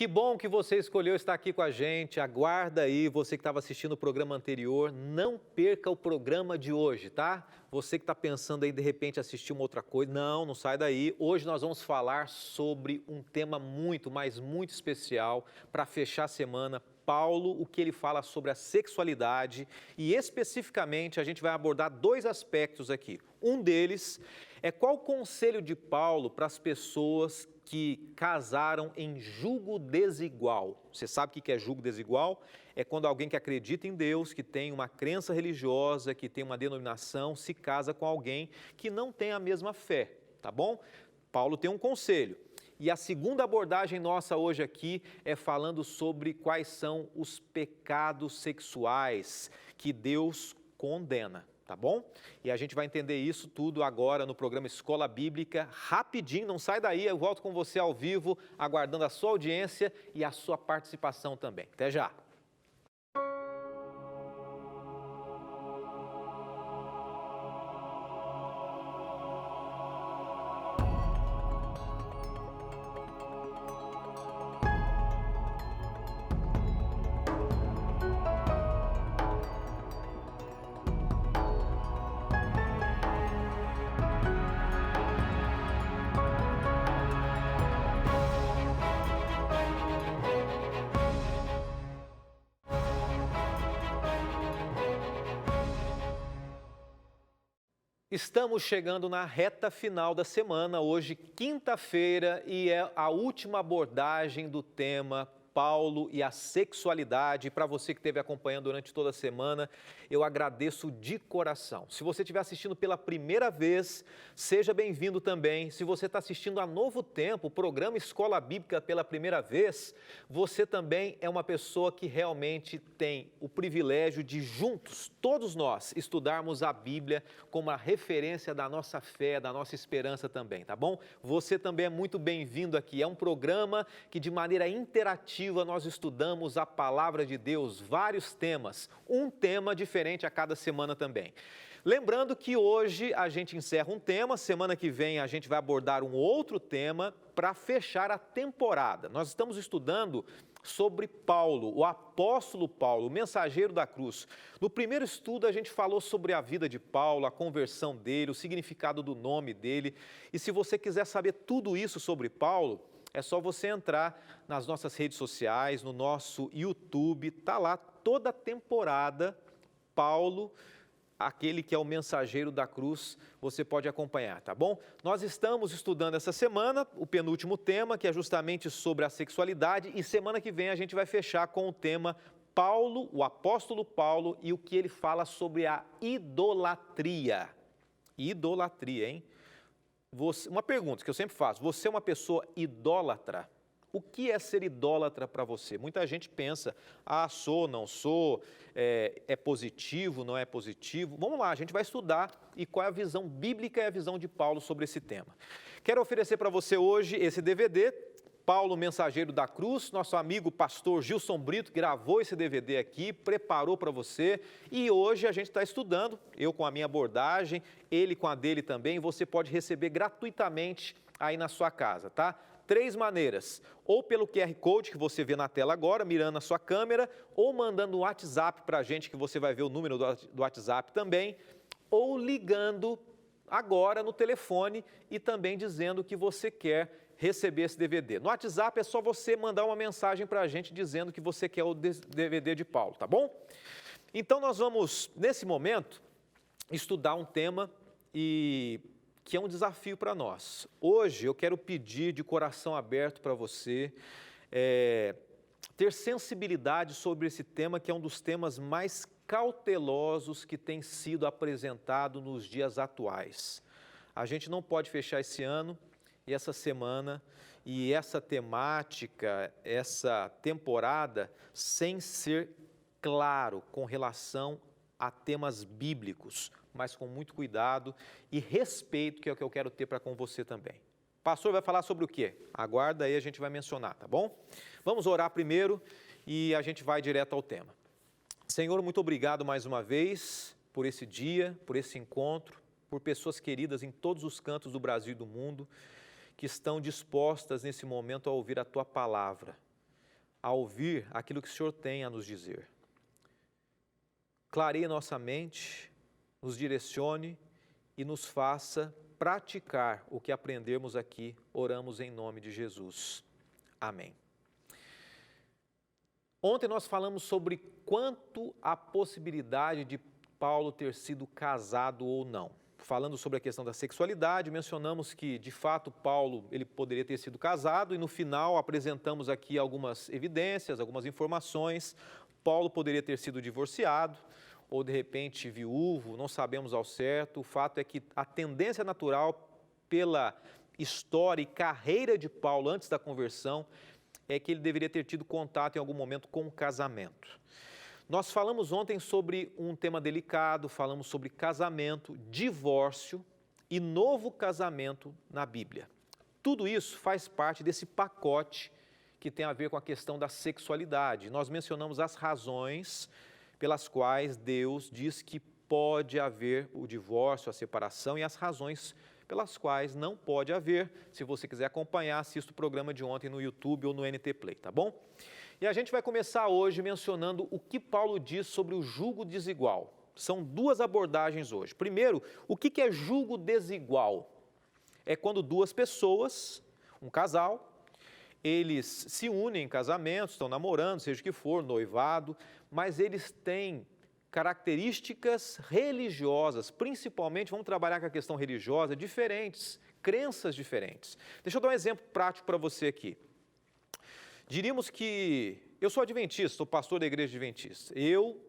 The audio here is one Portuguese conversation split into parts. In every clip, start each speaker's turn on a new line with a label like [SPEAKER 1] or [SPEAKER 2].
[SPEAKER 1] Que bom que você escolheu estar aqui com a gente. Aguarda aí, você que estava assistindo o programa anterior, não perca o programa de hoje, tá? Você que está pensando aí de repente assistir uma outra coisa, não sai daí. Hoje nós vamos falar sobre um tema muito, mas muito especial para fechar a semana. Paulo, o que ele fala sobre a sexualidade e especificamente a gente vai abordar dois aspectos aqui. Um deles é qual o conselho de Paulo para as pessoas que casaram em julgo desigual. Você sabe o que é julgo desigual? É quando alguém que acredita em Deus, que tem uma crença religiosa, que tem uma denominação, se casa com alguém que não tem a mesma fé, tá bom? Paulo tem um conselho. E a segunda abordagem nossa hoje aqui é falando sobre quais são os pecados sexuais que Deus condena. Tá bom? E a gente vai entender isso tudo agora no programa Escola Bíblica, rapidinho, não sai daí, eu volto com você ao vivo, aguardando a sua audiência e a sua participação também. Até já! Estamos chegando na reta final da semana, hoje quinta-feira, e é a última abordagem do tema Paulo e a sexualidade. Para você que esteve acompanhando durante toda a semana, eu agradeço de coração. Se você estiver assistindo pela primeira vez, seja bem-vindo também. Se você está assistindo a Novo Tempo, o programa Escola Bíblica pela primeira vez, você também é uma pessoa que realmente tem o privilégio de juntos, todos nós, estudarmos a Bíblia como a referência da nossa fé, da nossa esperança também, tá bom? Você também é muito bem-vindo aqui. É um programa que de maneira interativa nós estudamos a Palavra de Deus, vários temas, um tema diferente a cada semana também. Lembrando que hoje a gente encerra um tema, semana que vem a gente vai abordar um outro tema para fechar a temporada. Nós estamos estudando sobre Paulo, o apóstolo Paulo, o mensageiro da cruz. No primeiro estudo a gente falou sobre a vida de Paulo, a conversão dele, o significado do nome dele. E se você quiser saber tudo isso sobre Paulo, é só você entrar nas nossas redes sociais, no nosso YouTube, tá lá toda a temporada, Paulo, aquele que é o mensageiro da cruz, você pode acompanhar, tá bom? Nós estamos estudando essa semana o penúltimo tema, que é justamente sobre a sexualidade, e semana que vem a gente vai fechar com o tema Paulo, o apóstolo Paulo, e o que ele fala sobre a idolatria. Idolatria, hein? Uma pergunta que eu sempre faço, você é uma pessoa idólatra? O que é ser idólatra para você? Muita gente pensa, sou, não sou, é positivo, não é positivo. Vamos lá, a gente vai estudar e qual é a visão bíblica e a visão de Paulo sobre esse tema. Quero oferecer para você hoje esse DVD, Paulo, Mensageiro da Cruz. Nosso amigo pastor Gilson Brito gravou esse DVD aqui, preparou para você e hoje a gente está estudando, eu com a minha abordagem, ele com a dele também, você pode receber gratuitamente aí na sua casa, tá? 3 maneiras, ou pelo QR Code que você vê na tela agora, mirando a sua câmera, ou mandando um WhatsApp para a gente, que você vai ver o número do WhatsApp também, ou ligando agora no telefone e também dizendo que você quer receber esse DVD. No WhatsApp é só você mandar uma mensagem para a gente dizendo que você quer o DVD de Paulo, tá bom? Então nós vamos, nesse momento, estudar um tema que é um desafio para nós. Hoje eu quero pedir de coração aberto para você ter sensibilidade sobre esse tema, que é um dos temas mais cautelosos que tem sido apresentado nos dias atuais. A gente não pode fechar esse ano e essa semana e essa temática, essa temporada, sem ser claro com relação a temas bíblicos, mas com muito cuidado e respeito, que é o que eu quero ter para com você também. O pastor vai falar sobre o quê? Aguarda aí, a gente vai mencionar, tá bom? Vamos orar primeiro e a gente vai direto ao tema. Senhor, muito obrigado mais uma vez por esse dia, por esse encontro, por pessoas queridas em todos os cantos do Brasil e do mundo, que estão dispostas nesse momento a ouvir a Tua palavra. a ouvir aquilo que o Senhor tem a nos dizer. Clareie nossa mente, nos direcione e nos faça praticar o que aprendemos aqui. Oramos em nome de Jesus. Amém. Ontem nós falamos sobre quanto a possibilidade de Paulo ter sido casado ou não. Falando sobre a questão da sexualidade, mencionamos que, de fato, Paulo ele poderia ter sido casado e, no final, apresentamos aqui algumas evidências, algumas informações. Paulo poderia ter sido divorciado ou, de repente, viúvo, não sabemos ao certo. O fato é que a tendência natural, pela história e carreira de Paulo antes da conversão, é que ele deveria ter tido contato em algum momento com o casamento. Nós falamos ontem sobre um tema delicado, falamos sobre casamento, divórcio e novo casamento na Bíblia. Tudo isso faz parte desse pacote que tem a ver com a questão da sexualidade. Nós mencionamos as razões pelas quais Deus diz que pode haver o divórcio, a separação, e as razões pelas quais não pode haver. Se você quiser acompanhar, assista o programa de ontem no YouTube ou no NT Play, tá bom? E a gente vai começar hoje mencionando o que Paulo diz sobre o julgo desigual. São duas abordagens hoje. Primeiro, o que é julgo desigual? É quando duas pessoas, um casal, eles se unem em casamento, estão namorando, seja o que for, noivado, mas eles têm características religiosas, principalmente, vamos trabalhar com a questão religiosa, diferentes, crenças diferentes. Deixa eu dar um exemplo prático para você aqui. Diríamos que eu sou adventista, sou pastor da igreja adventista. Eu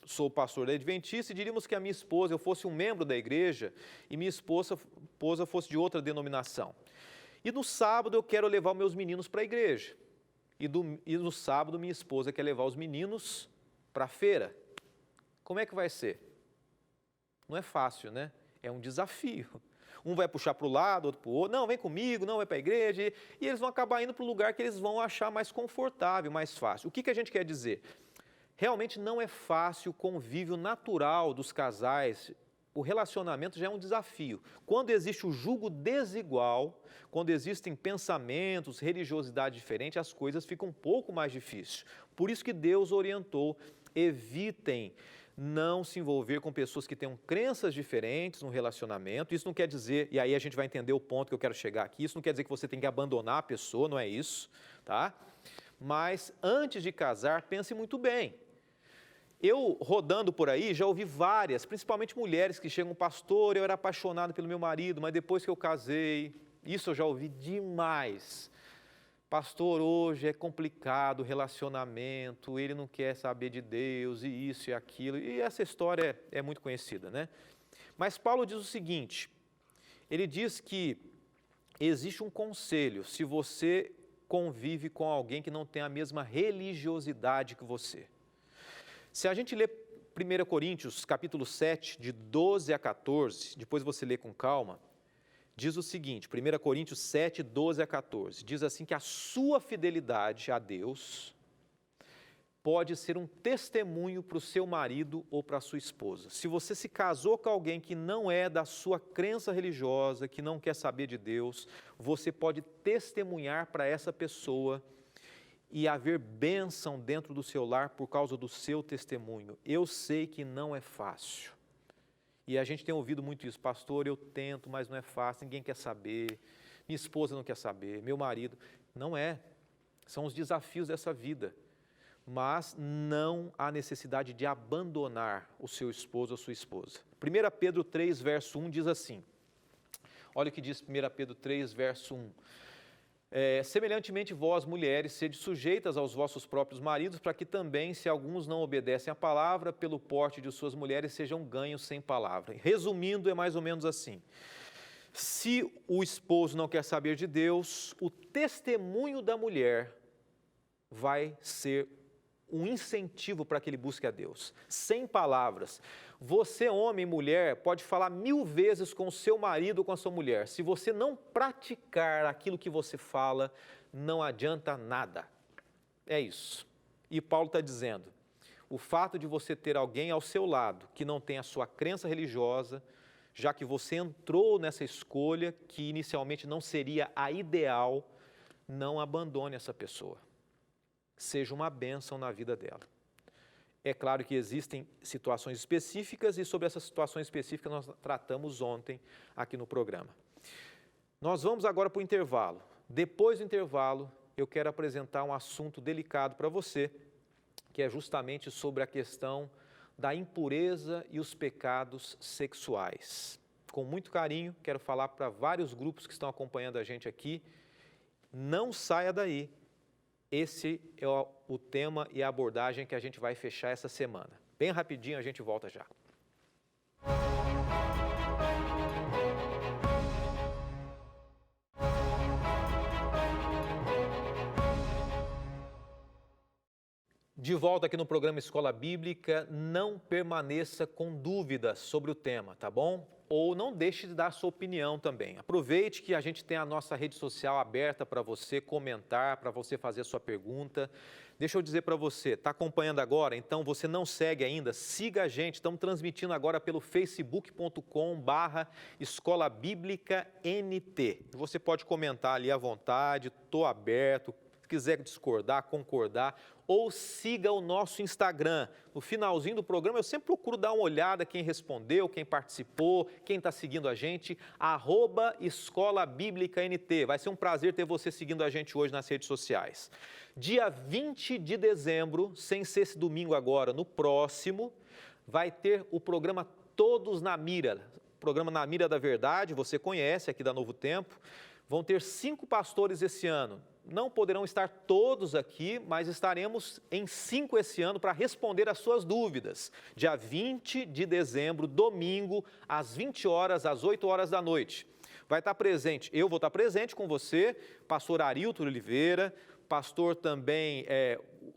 [SPEAKER 1] sou pastor da adventista e diríamos que a minha esposa, eu fosse um membro da igreja e minha esposa fosse de outra denominação. E no sábado eu quero levar os meus meninos para a igreja. E no sábado minha esposa quer levar os meninos para a feira. Como é que vai ser? Não é fácil, né? É um desafio. Um vai puxar para o lado, outro para o outro. Não, vem comigo, não, vai para a igreja. E eles vão acabar indo para o lugar que eles vão achar mais confortável, mais fácil. O que a gente quer dizer? Realmente não é fácil o convívio natural dos casais. O relacionamento já é um desafio. Quando existe o julgo desigual, quando existem pensamentos, religiosidade diferente, as coisas ficam um pouco mais difíceis. Por isso que Deus orientou, evitem não se envolver com pessoas que tenham crenças diferentes no relacionamento. Isso não quer dizer, e aí a gente vai entender o ponto que eu quero chegar aqui, isso não quer dizer que você tem que abandonar a pessoa, não é isso, tá? Mas antes de casar, pense muito bem. Eu, rodando por aí, já ouvi várias, principalmente mulheres que chegam, pastor, eu era apaixonado pelo meu marido, mas depois que eu casei, isso eu já ouvi demais. Pastor, hoje é complicado o relacionamento, ele não quer saber de Deus, e isso e aquilo. E essa história é muito conhecida, né? Mas Paulo diz o seguinte, ele diz que existe um conselho se você convive com alguém que não tem a mesma religiosidade que você. Se a gente lê 1 Coríntios, capítulo 7, de 12 a 14, depois você lê com calma, diz o seguinte, 1 Coríntios 7, 12 a 14, diz assim que a sua fidelidade a Deus pode ser um testemunho para o seu marido ou para a sua esposa. Se você se casou com alguém que não é da sua crença religiosa, que não quer saber de Deus, você pode testemunhar para essa pessoa e haver bênção dentro do seu lar por causa do seu testemunho. Eu sei que não é fácil. E a gente tem ouvido muito isso, pastor, eu tento, mas não é fácil, ninguém quer saber, minha esposa não quer saber, meu marido. Não é, são os desafios dessa vida. Mas não há necessidade de abandonar o seu esposo ou sua esposa. 1 Pedro 3, verso 1 diz assim, olha o que diz 1 Pedro 3, verso 1. Semelhantemente vós, mulheres, sede sujeitas aos vossos próprios maridos, para que também, se alguns não obedecem à palavra, pelo porte de suas mulheres, sejam ganhos sem palavra. Resumindo, é mais ou menos assim. Se o esposo não quer saber de Deus, o testemunho da mulher vai ser um incentivo para que ele busque a Deus. Sem palavras. Você, homem e mulher, pode falar 1000 vezes com o seu marido ou com a sua mulher. Se você não praticar aquilo que você fala, não adianta nada. É isso. E Paulo está dizendo, o fato de você ter alguém ao seu lado que não tem a sua crença religiosa, já que você entrou nessa escolha que inicialmente não seria a ideal, não abandone essa pessoa. seja uma bênção na vida dela. É claro que existem situações específicas e sobre essas situações específicas nós tratamos ontem aqui no programa. Nós vamos agora para o intervalo. Depois do intervalo, eu quero apresentar um assunto delicado para você, que é justamente sobre a questão da impureza e os pecados sexuais. Com muito carinho, quero falar para vários grupos que estão acompanhando a gente aqui, não saia daí. Esse é o tema e a abordagem que a gente vai fechar essa semana. Bem rapidinho, a gente volta já. De volta aqui no programa Escola Bíblica, não permaneça com dúvidas sobre o tema, tá bom? Ou não deixe de dar sua opinião também. Aproveite que a gente tem a nossa rede social aberta para você comentar, para você fazer a sua pergunta. Deixa eu dizer para você, está acompanhando agora? Então você não segue ainda? Siga a gente, estamos transmitindo agora pelo facebook.com/Escola Bíblica NT. Você pode comentar ali à vontade, estou aberto. Se quiser discordar, concordar, ou siga o nosso Instagram. No finalzinho do programa, eu sempre procuro dar uma olhada quem respondeu, quem participou, quem está seguindo a gente, @Escola Bíblica NT. Vai ser um prazer ter você seguindo a gente hoje nas redes sociais. Dia 20 de dezembro, sem ser esse domingo agora, no próximo, vai ter o programa Todos na Mira. O programa Na Mira da Verdade, você conhece aqui da Novo Tempo. Vão ter 5 pastores esse ano. Não poderão estar todos aqui, mas estaremos em 5 esse ano para responder as suas dúvidas. Dia 20 de dezembro, domingo, às 20 horas, às 8 horas da noite. Vai estar presente, eu vou estar presente com você, pastor Arilton Oliveira, pastor também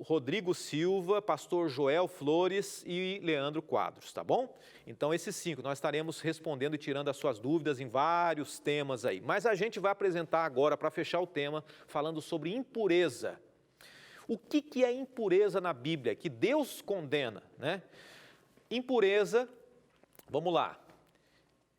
[SPEAKER 1] Rodrigo Silva, pastor Joel Flores e Leandro Quadros, tá bom? Então, esses 5, nós estaremos respondendo e tirando as suas dúvidas em vários temas aí. Mas a gente vai apresentar agora, para fechar o tema, falando sobre impureza. O que é impureza na Bíblia? Que Deus condena, né? Impureza, vamos lá,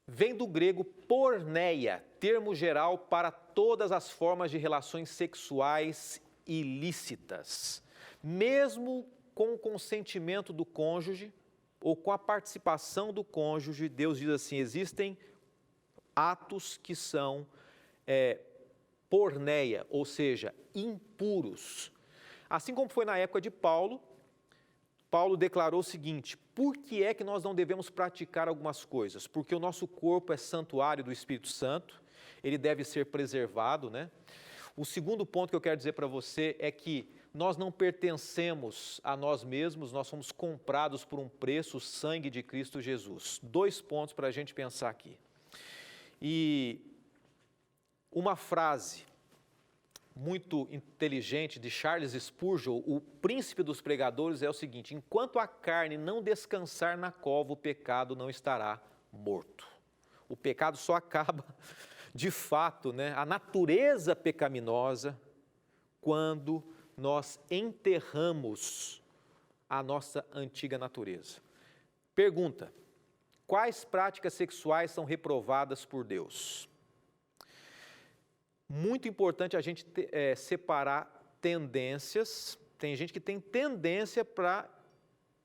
[SPEAKER 1] vem do grego porneia, termo geral para todas as formas de relações sexuais ilícitas. Mesmo com o consentimento do cônjuge ou com a participação do cônjuge, Deus diz assim, existem atos que são porneia, ou seja, impuros. Assim como foi na época de Paulo, Paulo declarou o seguinte, por que é que nós não devemos praticar algumas coisas? Porque o nosso corpo é santuário do Espírito Santo, ele deve ser preservado, né? O segundo ponto que eu quero dizer para você é que nós não pertencemos a nós mesmos, nós somos comprados por um preço, o sangue de Cristo Jesus. 2 pontos para a gente pensar aqui. E uma frase muito inteligente de Charles Spurgeon, o príncipe dos pregadores, é o seguinte, enquanto a carne não descansar na cova, o pecado não estará morto. O pecado só acaba, de fato, né, a natureza pecaminosa, quando nós enterramos a nossa antiga natureza. Pergunta, quais práticas sexuais são reprovadas por Deus? Muito importante a gente separar tendências. Tem gente que tem tendência para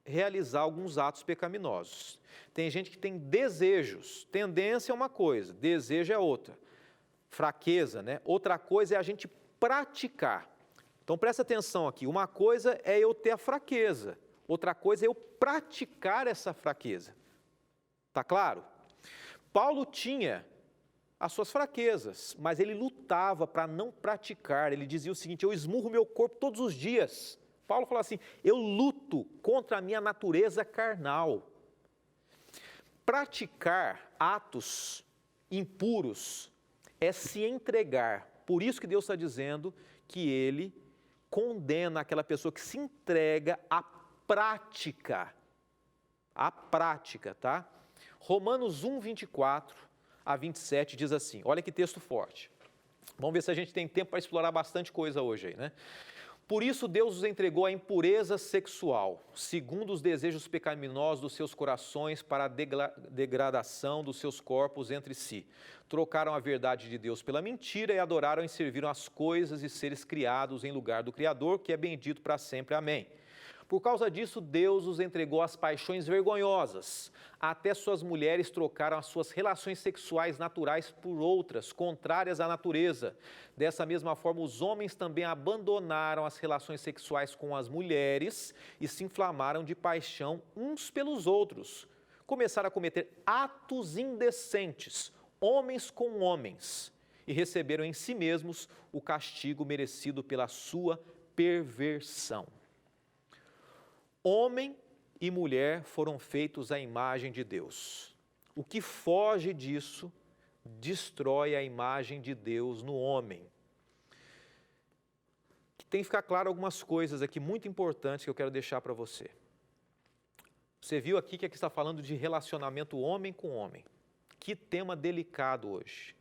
[SPEAKER 1] realizar alguns atos pecaminosos. Tem gente que tem desejos. Tendência é uma coisa, desejo é outra. Fraqueza, né? Outra coisa é a gente praticar. Então presta atenção aqui, uma coisa é eu ter a fraqueza, outra coisa é eu praticar essa fraqueza. Tá claro? Paulo tinha as suas fraquezas, mas ele lutava para não praticar. Ele dizia o seguinte, eu esmurro meu corpo todos os dias. Paulo fala assim, eu luto contra a minha natureza carnal. Praticar atos impuros é se entregar. Por isso que Deus está dizendo que Ele condena aquela pessoa que se entrega à prática. À prática, tá? Romanos 1, 24 a 27 diz assim, olha que texto forte. Vamos ver se a gente tem tempo para explorar bastante coisa hoje aí, né? Por isso Deus os entregou à impureza sexual, segundo os desejos pecaminosos dos seus corações, para a degradação dos seus corpos entre si. Trocaram a verdade de Deus pela mentira e adoraram e serviram as coisas e seres criados em lugar do Criador, que é bendito para sempre. Amém. Por causa disso, Deus os entregou às paixões vergonhosas. Até suas mulheres trocaram as suas relações sexuais naturais por outras, contrárias à natureza. Dessa mesma forma, os homens também abandonaram as relações sexuais com as mulheres e se inflamaram de paixão uns pelos outros. Começaram a cometer atos indecentes, homens com homens, e receberam em si mesmos o castigo merecido pela sua perversão. Homem e mulher foram feitos à imagem de Deus. O que foge disso destrói a imagem de Deus no homem. Tem que ficar claro algumas coisas aqui muito importantes que eu quero deixar para você. Você viu aqui que está falando de relacionamento homem com homem. Que tema delicado hoje.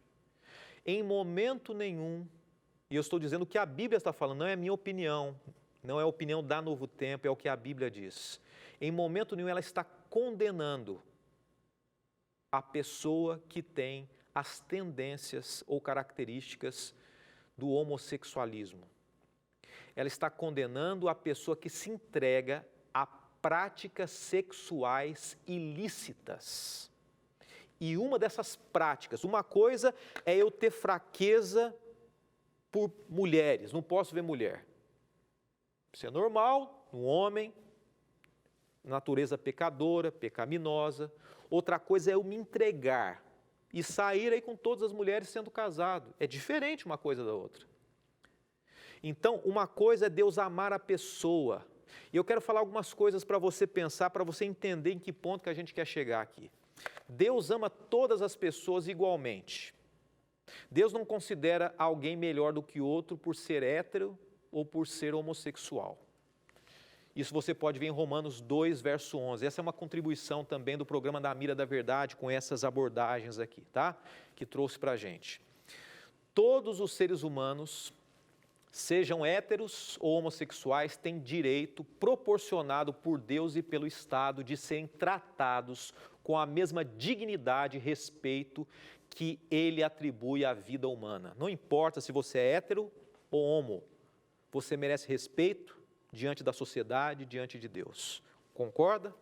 [SPEAKER 1] Em momento nenhum, e eu estou dizendo o que a Bíblia está falando, não é a minha opinião, não é a opinião da Novo Tempo, é o que a Bíblia diz. Em momento nenhum ela está condenando a pessoa que tem as tendências ou características do homossexualismo. Ela está condenando a pessoa que se entrega a práticas sexuais ilícitas. E uma dessas práticas, uma coisa é eu ter fraqueza por mulheres, não posso ver mulher. Isso é normal, um homem, natureza pecadora, pecaminosa. Outra coisa é eu me entregar e sair aí com todas as mulheres sendo casado. É diferente uma coisa da outra. Então, uma coisa é Deus amar a pessoa. E eu quero falar algumas coisas para você pensar, para você entender em que ponto que a gente quer chegar aqui. Deus ama todas as pessoas igualmente. Deus não considera alguém melhor do que outro por ser hétero ou por ser homossexual. Isso você pode ver em Romanos 2, verso 11. Essa é uma contribuição também do programa da Mira da Verdade com essas abordagens aqui, tá? Que trouxe para a gente. Todos os seres humanos, sejam héteros ou homossexuais, têm direito proporcionado por Deus e pelo Estado de serem tratados com a mesma dignidade e respeito que Ele atribui à vida humana. Não importa se você é hétero ou homo, você merece respeito diante da sociedade, diante de Deus. Concorda?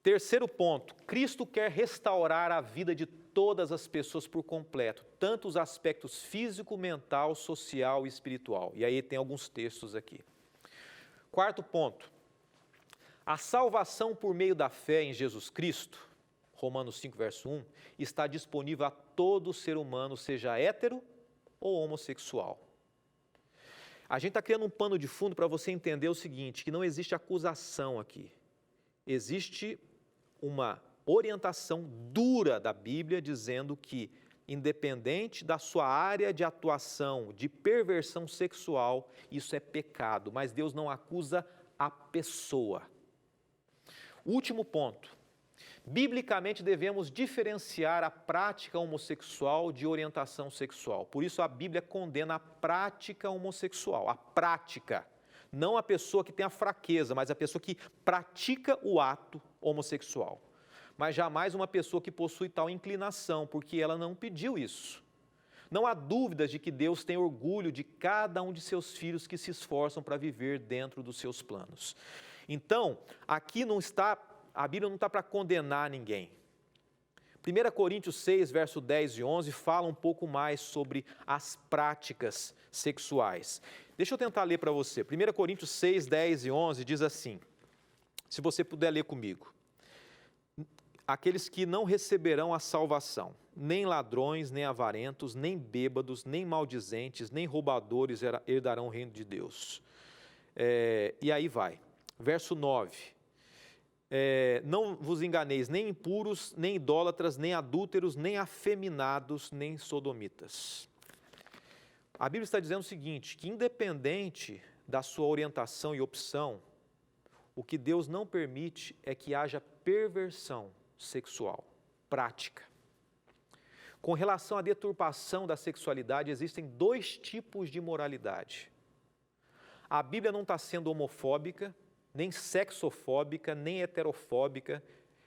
[SPEAKER 1] Terceiro ponto, Cristo quer restaurar a vida de todas as pessoas por completo, tanto os aspectos físico, mental, social e espiritual. E aí tem alguns textos aqui. Quarto ponto, a salvação por meio da fé em Jesus Cristo, Romanos 5, verso 1, está disponível a todo ser humano, seja hétero ou homossexual. A gente está criando um pano de fundo para você entender o seguinte, que não existe acusação aqui. Existe uma orientação dura da Bíblia dizendo que, independente da sua área de atuação, de perversão sexual, isso é pecado, mas Deus não acusa a pessoa. Último ponto. Biblicamente devemos diferenciar a prática homossexual de orientação sexual. Por isso a Bíblia condena a prática homossexual, a prática. Não a pessoa que tem a fraqueza, mas a pessoa que pratica o ato homossexual. Mas jamais uma pessoa que possui tal inclinação, porque ela não pediu isso. Não há dúvidas de que Deus tem orgulho de cada um de seus filhos que se esforçam para viver dentro dos seus planos. Então, aqui a Bíblia não está para condenar ninguém. 1 Coríntios 6, verso 10 e 11, fala um pouco mais sobre as práticas sexuais. Deixa eu tentar ler para você. 1 Coríntios 6, 10 e 11 diz assim, se você puder ler comigo. Aqueles que não receberão a salvação, nem ladrões, nem avarentos, nem bêbados, nem maldizentes, nem roubadores herdarão o reino de Deus. E aí vai. Verso 9. Não vos enganeis, nem impuros, nem idólatras, nem adúlteros, nem afeminados, nem sodomitas. A Bíblia está dizendo o seguinte, que independente da sua orientação e opção, o que Deus não permite é que haja perversão sexual, prática. Com relação à deturpação da sexualidade, existem dois tipos de moralidade. A Bíblia não está sendo homofóbica, nem sexofóbica, nem heterofóbica.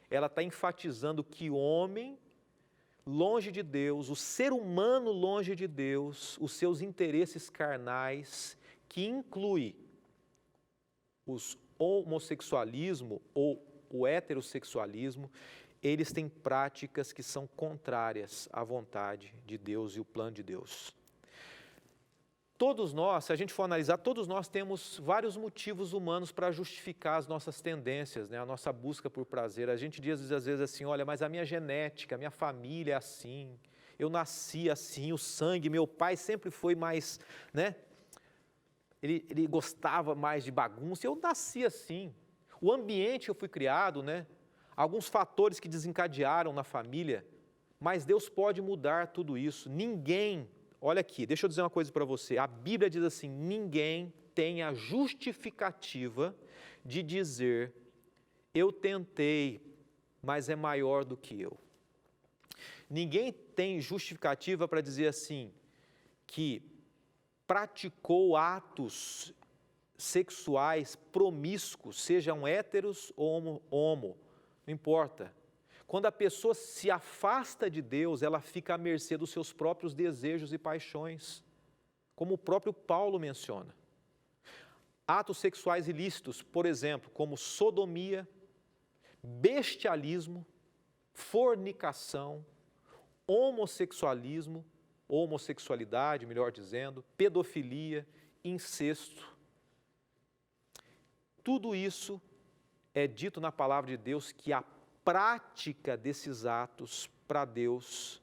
[SPEAKER 1] Ela está enfatizando que o homem, longe de Deus, o ser humano longe de Deus, os seus interesses carnais, que inclui os homossexualismo ou o heterossexualismo, eles têm práticas que são contrárias à vontade de Deus e o plano de Deus. Todos nós, se a gente for analisar, todos nós temos vários motivos humanos para justificar as nossas tendências, né? A nossa busca por prazer. A gente diz às vezes assim, olha, mas a minha genética, a minha família é assim, eu nasci assim, o sangue, meu pai sempre foi mais, né? Ele gostava mais de bagunça, eu nasci assim. O ambiente que eu fui criado, né? Alguns fatores que desencadearam na família, mas Deus pode mudar tudo isso. Ninguém, olha aqui, deixa eu dizer uma coisa para você, a Bíblia diz assim, ninguém tem a justificativa de dizer, eu tentei, mas é maior do que eu. Ninguém tem justificativa para dizer assim, que praticou atos sexuais promíscuos, sejam héteros ou homo, não importa. Quando a pessoa se afasta de Deus, ela fica à mercê dos seus próprios desejos e paixões, como o próprio Paulo menciona. Atos sexuais ilícitos, por exemplo, como sodomia, bestialismo, fornicação, homossexualismo, homossexualidade, melhor dizendo, pedofilia, incesto. Tudo isso é dito na palavra de Deus que a prática desses atos para Deus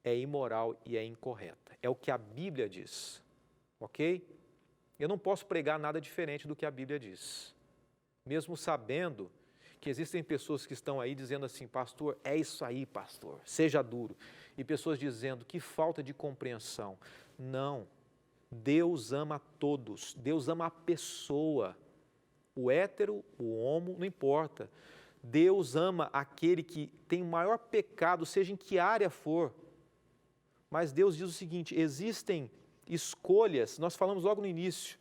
[SPEAKER 1] é imoral e é incorreta. É o que a Bíblia diz, ok? Eu não posso pregar nada diferente do que a Bíblia diz, mesmo sabendo que existem pessoas que estão aí dizendo assim, pastor, é isso aí, pastor, seja duro. E pessoas dizendo, que falta de compreensão. Não, Deus ama todos, Deus ama a pessoa, o hétero, o homo, não importa. Deus ama aquele que tem o maior pecado, seja em que área for. Mas Deus diz o seguinte, existem escolhas, nós falamos logo no início,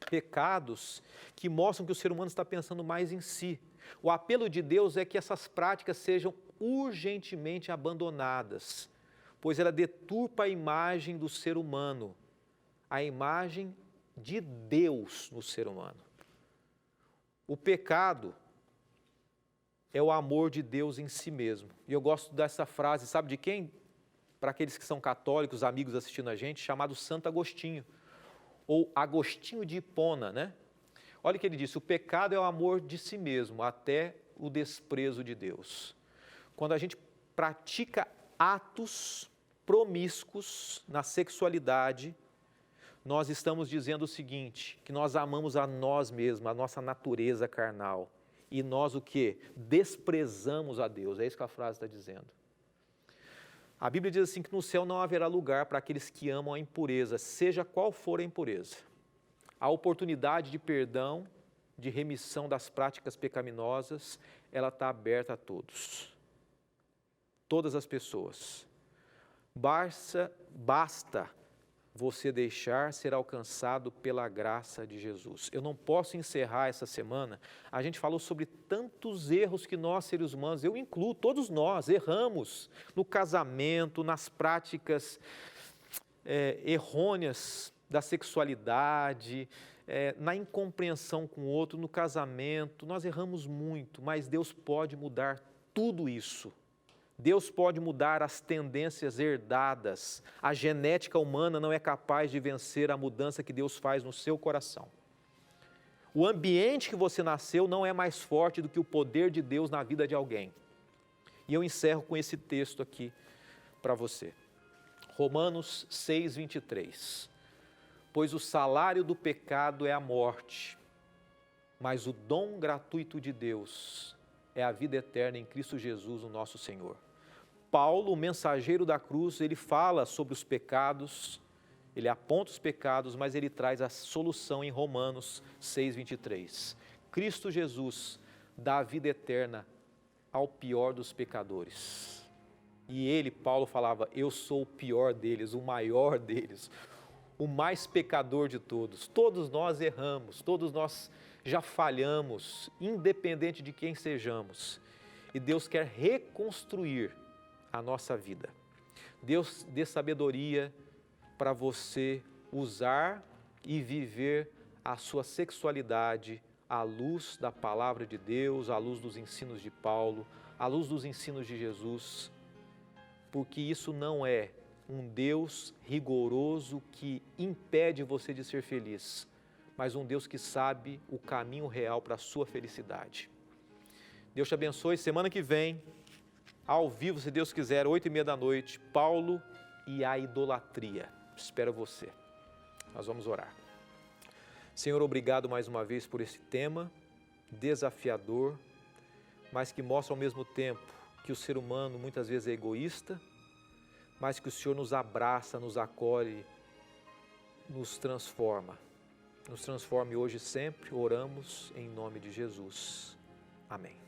[SPEAKER 1] pecados que mostram que o ser humano está pensando mais em si. O apelo de Deus é que essas práticas sejam urgentemente abandonadas, pois ela deturpa a imagem do ser humano, a imagem de Deus no ser humano. O pecado é o amor de Deus em si mesmo. E eu gosto dessa frase, sabe de quem? Para aqueles que são católicos, amigos assistindo a gente, chamado Santo Agostinho, ou Agostinho de Hipona, né? Olha o que ele disse, o pecado é o amor de si mesmo, até o desprezo de Deus. Quando a gente pratica atos promíscuos na sexualidade, nós estamos dizendo o seguinte, que nós amamos a nós mesmos, a nossa natureza carnal. E nós o quê? Desprezamos a Deus, é isso que a frase está dizendo. A Bíblia diz assim que no céu não haverá lugar para aqueles que amam a impureza, seja qual for a impureza. A oportunidade de perdão, de remissão das práticas pecaminosas, ela está aberta a todos. Todas as pessoas. Basta você deixar ser alcançado pela graça de Jesus. Eu não posso encerrar essa semana, a gente falou sobre tantos erros que nós, seres humanos, eu incluo, todos nós, erramos no casamento, nas práticas errôneas da sexualidade, na incompreensão com o outro, no casamento, nós erramos muito, mas Deus pode mudar tudo isso. Deus pode mudar as tendências herdadas. A genética humana não é capaz de vencer a mudança que Deus faz no seu coração. O ambiente que você nasceu não é mais forte do que o poder de Deus na vida de alguém. E eu encerro com esse texto aqui para você. Romanos 6, 23. Pois o salário do pecado é a morte, mas o dom gratuito de Deus é a vida eterna em Cristo Jesus, o nosso Senhor. Paulo, o mensageiro da cruz, ele fala sobre os pecados, ele aponta os pecados, mas ele traz a solução em Romanos 6, 23. Cristo Jesus dá a vida eterna ao pior dos pecadores. E ele, Paulo, falava, eu sou o pior deles, o maior deles, o mais pecador de todos. Todos nós erramos, todos nós já falhamos, independente de quem sejamos. E Deus quer reconstruir a nossa vida. Deus dê sabedoria para você usar e viver a sua sexualidade à luz da palavra de Deus, à luz dos ensinos de Paulo, à luz dos ensinos de Jesus, porque isso não é um Deus rigoroso que impede você de ser feliz, mas um Deus que sabe o caminho real para a sua felicidade. Deus te abençoe. Semana que vem, ao vivo, se Deus quiser, 20h30, Paulo e a idolatria. Espero você. Nós vamos orar. Senhor, obrigado mais uma vez por esse tema desafiador, mas que mostra ao mesmo tempo que o ser humano muitas vezes é egoísta, mas que o Senhor nos abraça, nos acolhe, nos transforma. Nos transforme hoje e sempre. Oramos em nome de Jesus. Amém.